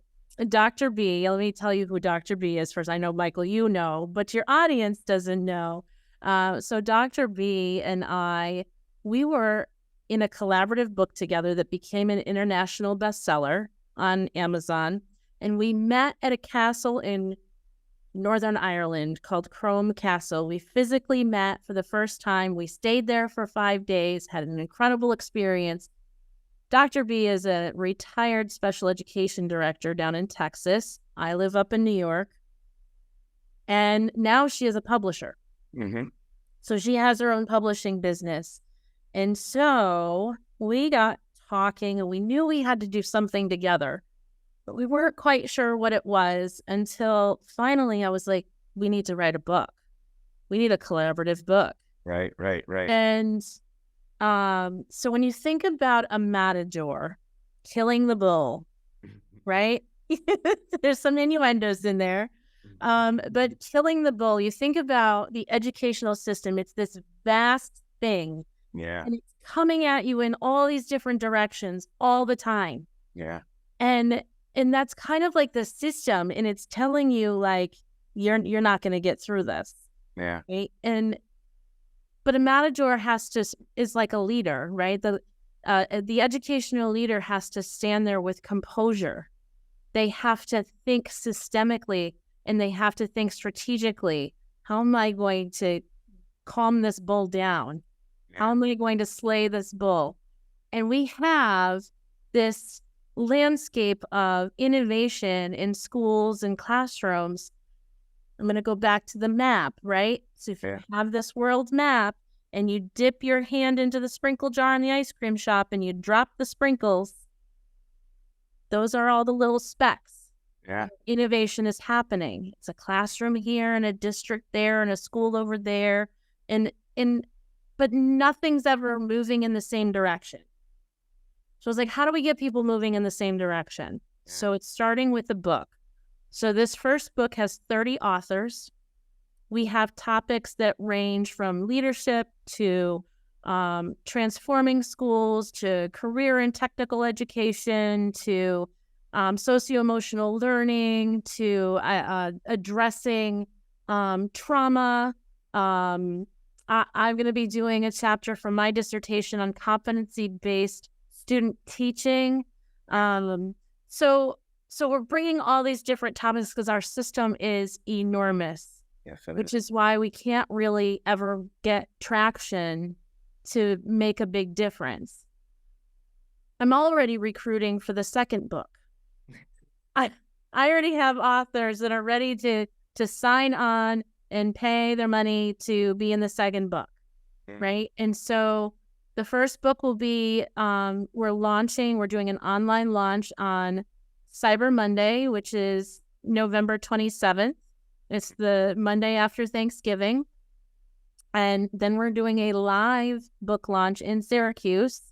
Dr. B, let me tell you who Dr. B is first. I know, Michael, you know, but your audience doesn't know. So Dr. B and I, we were in a collaborative book together that became an international bestseller on Amazon. And we met at a castle in Northern Ireland called Crome Castle. We physically met for the first time. We stayed there for 5 days, had an incredible experience, Dr. B is a retired special education director down in Texas. I live up in New York. And now she is a publisher.
Mm-hmm.
So she has her own publishing business. And so we got talking and we knew we had to do something together, but we weren't quite sure what it was until finally I was like, we need to write a book. We need a collaborative book.
Right.
And so when you think about a matador killing the bull, right? There's some innuendos in there. But killing the bull, you think about the educational system. It's this vast thing.
Yeah.
And it's coming at you in all these different directions all the time.
Yeah.
And that's kind of like the system, and it's telling you like you're not going to get through this.
Yeah.
Right? But a matador is like a leader, right? The educational leader has to stand there with composure. They have to think systemically and they have to think strategically. How am I going to calm this bull down?
Yeah.
How am I going to slay this bull? And we have this landscape of innovation in schools and classrooms. I'm going to go back to the map, right? So if you have this world map and you dip your hand into the sprinkle jar in the ice cream shop and you drop the sprinkles, those are all the little specks.
Yeah.
Innovation is happening. It's a classroom here and a district there and a school over there. But nothing's ever moving in the same direction. So it's like, how do we get people moving in the same direction? Yeah. So it's starting with a book. So this first book has 30 authors. We have topics that range from leadership to transforming schools to career and technical education to socio-emotional learning to addressing trauma. I'm going to be doing a chapter from my dissertation on competency-based student teaching. So we're bringing all these different topics because our system is enormous,
yes,
which is why we can't really ever get traction to make a big difference. I'm already recruiting for the second book. I already have authors that are ready to sign on and pay their money to be in the second book, right? And so the first book will be, we're doing an online launch on Cyber Monday, which is November 27th. It's the Monday after Thanksgiving. And then we're doing a live book launch in Syracuse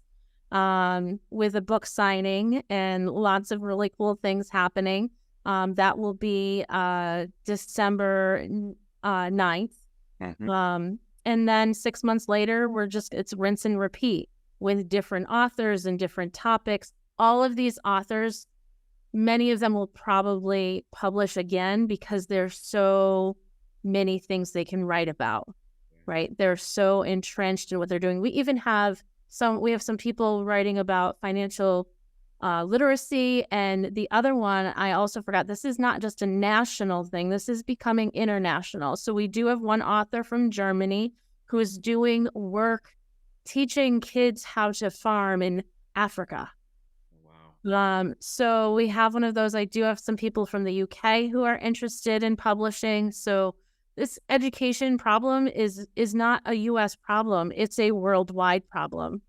with a book signing and lots of really cool things happening. That will be December 9th. Mm-hmm. And then 6 months later, it's rinse and repeat with different authors and different topics. All of these authors, many of them will probably publish again because there's so many things they can write about, right? They're so entrenched in what they're doing. We even have some people writing about financial literacy. And the other one, I also forgot, this is not just a national thing. This is becoming international. So we do have one author from Germany who is doing work teaching kids how to farm in Africa. Wow. So we have one of those. I do have some people from the UK who are interested in publishing. So this education problem is not a US problem. It's a worldwide problem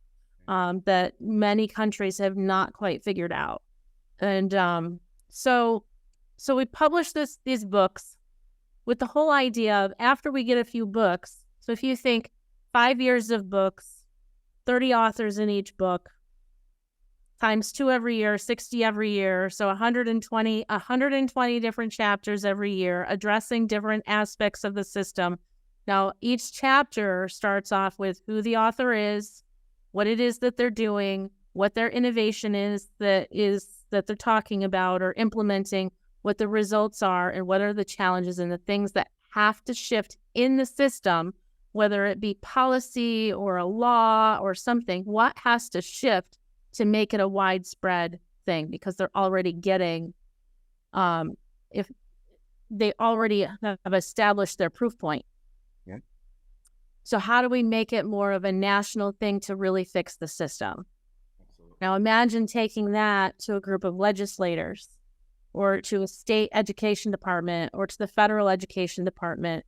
that many countries have not quite figured out. And so we publish these books with the whole idea of after we get a few books. So if you think 5 years of books, 30 authors in each book, times 2 every year, 60 every year. So 120 different chapters every year addressing different aspects of the system. Now, each chapter starts off with who the author is, what it is that they're doing, what their innovation is that they're talking about or implementing, what the results are, and what are the challenges and the things that have to shift in the system, whether it be policy or a law or something. What has to shift to make it a widespread thing, because they're already getting, if they already have established their proof point. Yeah. So how do we make it more of a national thing to really fix the system? Now imagine taking that to a group of legislators or to a state education department or to the federal education department.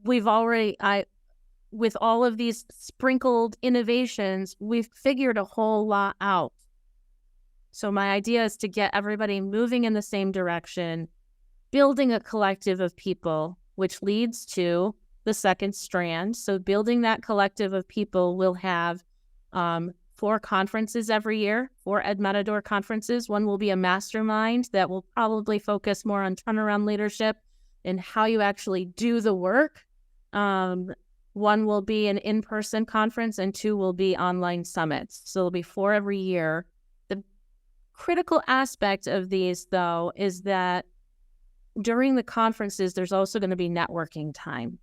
With all of these sprinkled innovations, we've figured a whole lot out. So my idea is to get everybody moving in the same direction, building a collective of people, which leads to the second strand. So building that collective of people will have 4 conferences every year, 4 Ed Matador conferences. One will be a mastermind that will probably focus more on turnaround leadership and how you actually do the work. One will be an in-person conference and 2 will be online summits. So there'll be 4 every year. The critical aspect of these, though, is that during the conferences, there's also going to be networking time.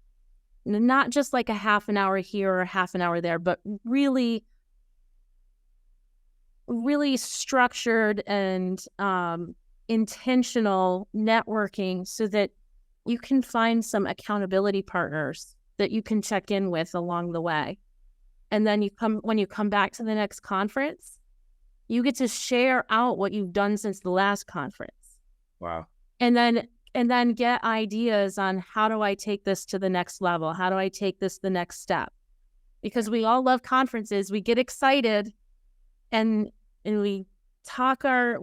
Not just like a half an hour here or a half an hour there, but really structured and intentional networking so that you can find some accountability partners that you can check in with along the way. And then when you come back to the next conference, you get to share out what you've done since the last conference.
Wow.
And then get ideas on how do I take this to the next level? How do I take this the next step? Because we all love conferences. We get excited and we talk our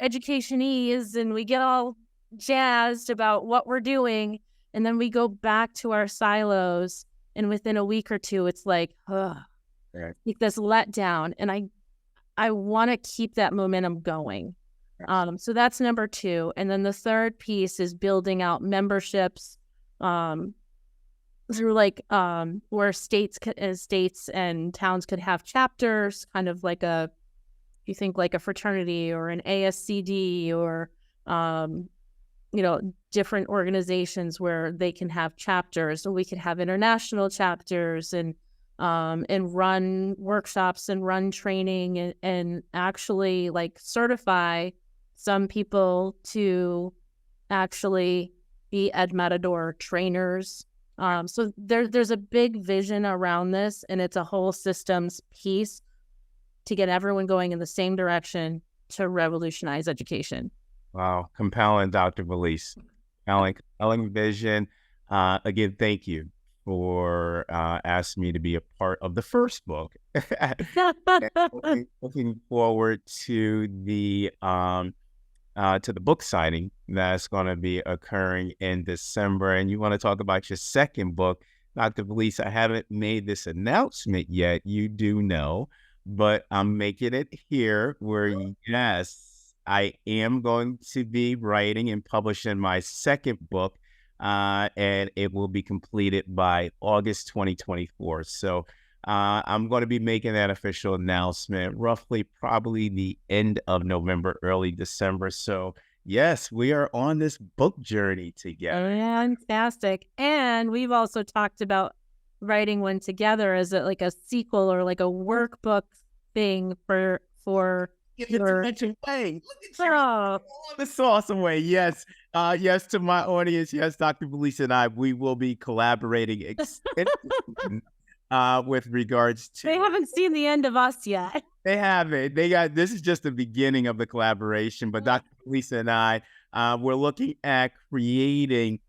education-ese and we get all jazzed about what we're doing. And then we go back to our silos. And within a week or two, it's like, like this letdown. And I want to keep that momentum going. So that's number 2. And then the third piece is building out memberships through where states and towns could have chapters, kind of like you think like a fraternity or an ASCD or, different organizations where they can have chapters. So we could have international chapters and run workshops and run training and actually certify some people to actually be Ed Matador trainers. So there's a big vision around this, and it's a whole systems piece to get everyone going in the same direction to revolutionize education.
Wow. Compelling, Dr. Vallese. Compelling vision. Again, thank you for asking me to be a part of the first book. looking forward to the book signing that's going to be occurring in December. And you want to talk about your second book, Dr. Vallese. I haven't made this announcement yet. You do know, but I'm making it here where, yes, I am going to be writing and publishing my second book, and it will be completed by August 2024. So I'm going to be making that official announcement roughly probably the end of November, early December. So yes, we are on this book journey together.
Fantastic. And we've also talked about writing one together as a sequel or like a workbook thing for
way. Look at you. This awesome way. Yes. Yes, to my audience. Yes, Dr. Vallese and I, we will be collaborating extensively with regards to.
They haven't seen the end of us yet.
They haven't. This is just the beginning of the collaboration. But Dr. Vallese and I, we're looking at creating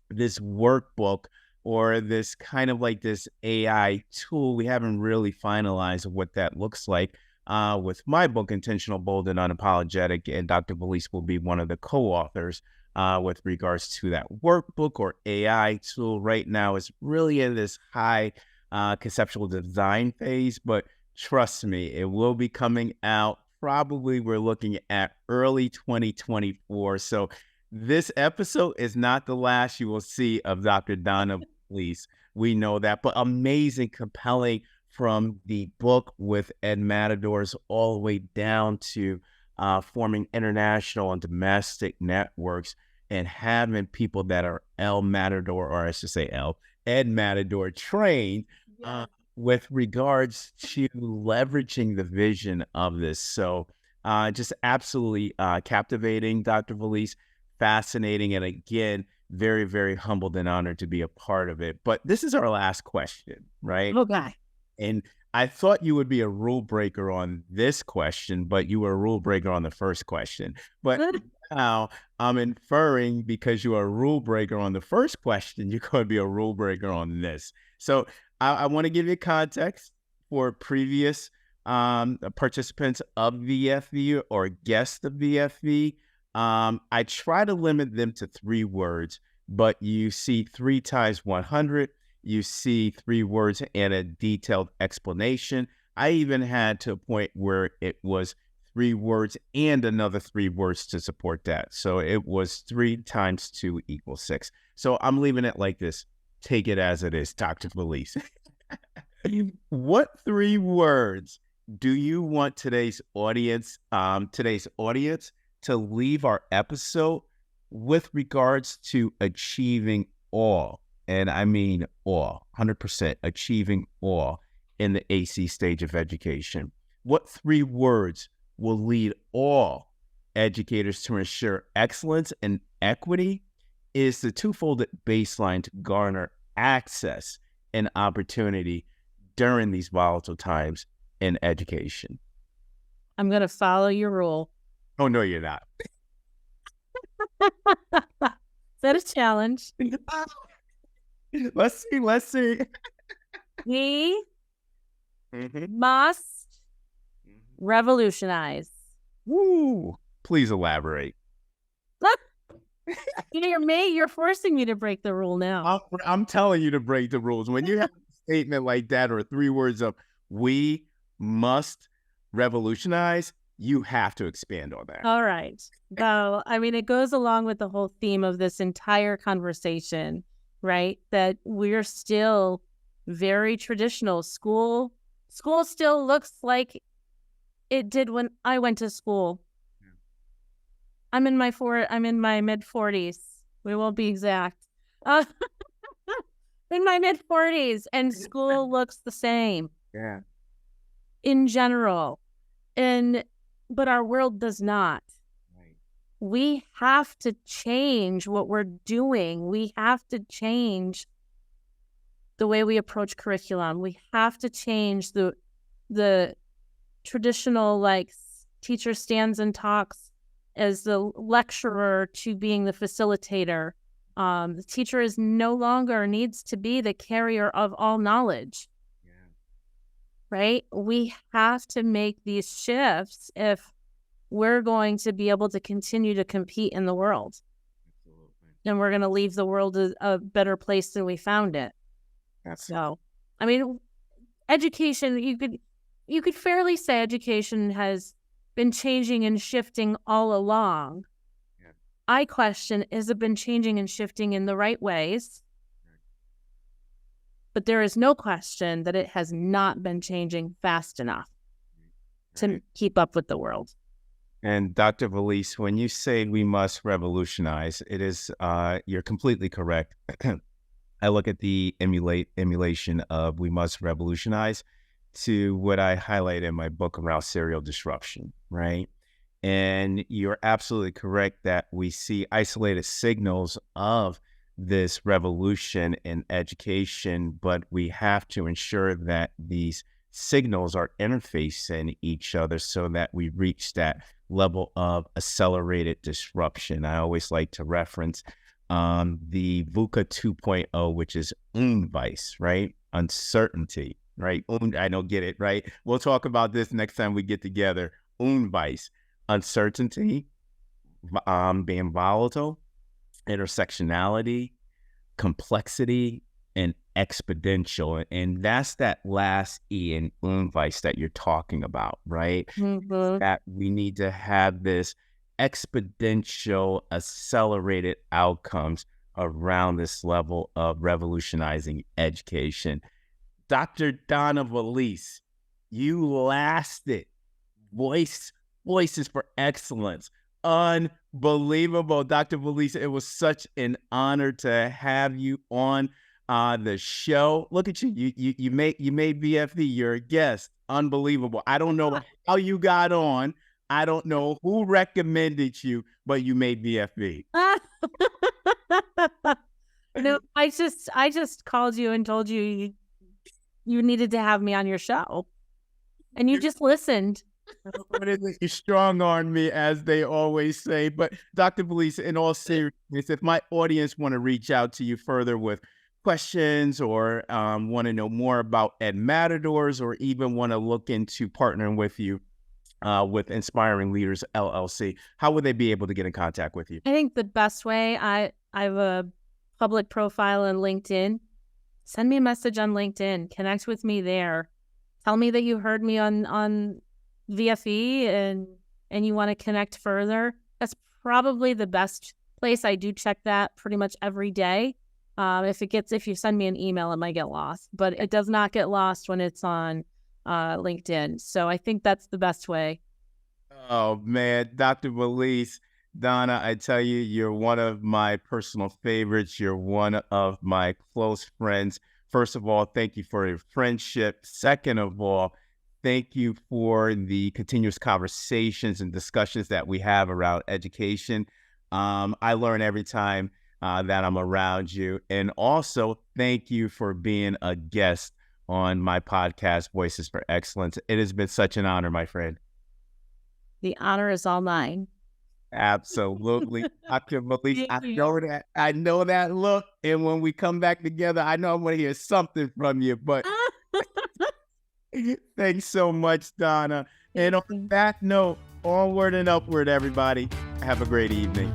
this workbook or this kind of like this AI tool. We haven't really finalized what that looks like. With my book, Intentional, Bold, and Unapologetic, and Dr. Vallese will be one of the co-authors with regards to that workbook or AI tool. Right now, it's really in this high conceptual design phase, but trust me, it will be coming out. Probably we're looking at early 2024. So this episode is not the last you will see of Dr. Donna Vallese. We know that, but amazing, compelling, from the book with Ed Matadors all the way down to forming international and domestic networks and having people that are Ed Matador trained with regards to leveraging the vision of this. So just absolutely captivating, Dr. Vallese, fascinating, and again, very, very humbled and honored to be a part of it. But this is our last question, right?
Okay.
And I thought you would be a rule breaker on this question, but you were a rule breaker on the first question. But now I'm inferring because you are a rule breaker on the first question, you're going to be a rule breaker on this. So I want to give you context for previous participants of VFV or guests of VFV. I try to limit them to 3 words, but you see 3 times 100. You see 3 words and a detailed explanation. I even had to a point where it was 3 words and another 3 words to support that. So it was 3 times 2 equals 6. So I'm leaving it like this. Take it as it is, Dr. Vallese. What 3 words do you want today's audience to leave our episode with regards to achieving all? And I mean all, 100% achieving all in the AC stage of education. What 3 words will lead all educators to ensure excellence and equity is the twofold baseline to garner access and opportunity during these volatile times in education.
I'm going to follow your rule.
Oh, no, you're not.
Is that a challenge?
Let's see.
We must revolutionize.
Woo! Please elaborate.
You're forcing me to break the rule now.
I'm telling you to break the rules. When you have a statement like that or 3 words of "we must revolutionize," you have to expand on that.
All right. So, I mean, it goes along with the whole theme of this entire conversation, right? That we're still very traditional. School still looks like it did when I went to school. Yeah. I'm in my mid-40s. We won't be exact. In my mid-40s, and school looks the same.
Yeah.
In general. But our world does not. Right. We have to change what we're doing. We have to change the way we approach curriculum. We have to change the traditional, like, teacher stands and talks as the lecturer to being the facilitator. The teacher no longer needs to be the carrier of all knowledge. Right? We have to make these shifts if we're going to be able to continue to compete in the world. Absolutely. And we're going to leave the world a better place than we found it. So, I mean, education, you could fairly say education has been changing and shifting all along. Yeah. I question, has it been changing and shifting in the right ways? But there is no question that it has not been changing fast enough to keep up with the world.
And Dr. Vallese, when you say we must revolutionize, it is, you're completely correct. I look at the emulation of we must revolutionize to what I highlight in my book around serial disruption, right? And you're absolutely correct that we see isolated signals of this revolution in education, but we have to ensure that these signals are interfacing each other so that we reach that level of accelerated disruption. I always like to reference the VUCA 2.0, which is Unweis, right? Uncertainty, right? I don't get it, right? We'll talk about this next time we get together. Unweis, uncertainty, being volatile, intersectionality, complexity, and exponential. And that's that last E in Unweis that you're talking about, right? Mm-hmm. That we need to have this exponential, accelerated outcomes around this level of revolutionizing education. Dr. Donna Vallese, you lasted. Voices for Excellence. Unbelievable, Dr. Vallese. It was such an honor to have you on the show. Look at you. You made VFV. You're a guest. Unbelievable. I don't know how you got on. I don't know who recommended you, but you made VFV.
No, I just called you and told you you needed to have me on your show, and you just listened.
You strong-armed me, as they always say. But Dr. Vallese, in all seriousness, if my audience want to reach out to you further with questions or want to know more about Ed Matadors, or even want to look into partnering with you with Inspiring Leaders LLC, how would they be able to get in contact with you?
I think the best way, I have a public profile on LinkedIn. Send me a message on LinkedIn. Connect with me there. Tell me that you heard me on VFE and you want to connect further. That's probably the best place. I do check that pretty much every day. If you send me an email, it might get lost, but it does not get lost when it's on LinkedIn. So I think that's the best way.
Oh man, Dr. Vallese, Donna, I tell you, you're one of my personal favorites. You're one of my close friends. First of all, thank you for your friendship. Second of all, thank you for the continuous conversations and discussions that we have around education. I learn every time that I'm around you. And also, thank you for being a guest on my podcast, Voices for Excellence. It has been such an honor, my friend.
The honor is all mine.
Absolutely. Dr. Vallese, I know that look. And when we come back together, I know I'm going to hear something from you. But thanks so much, Donna. And on that note, onward and upward, everybody. Have a great evening.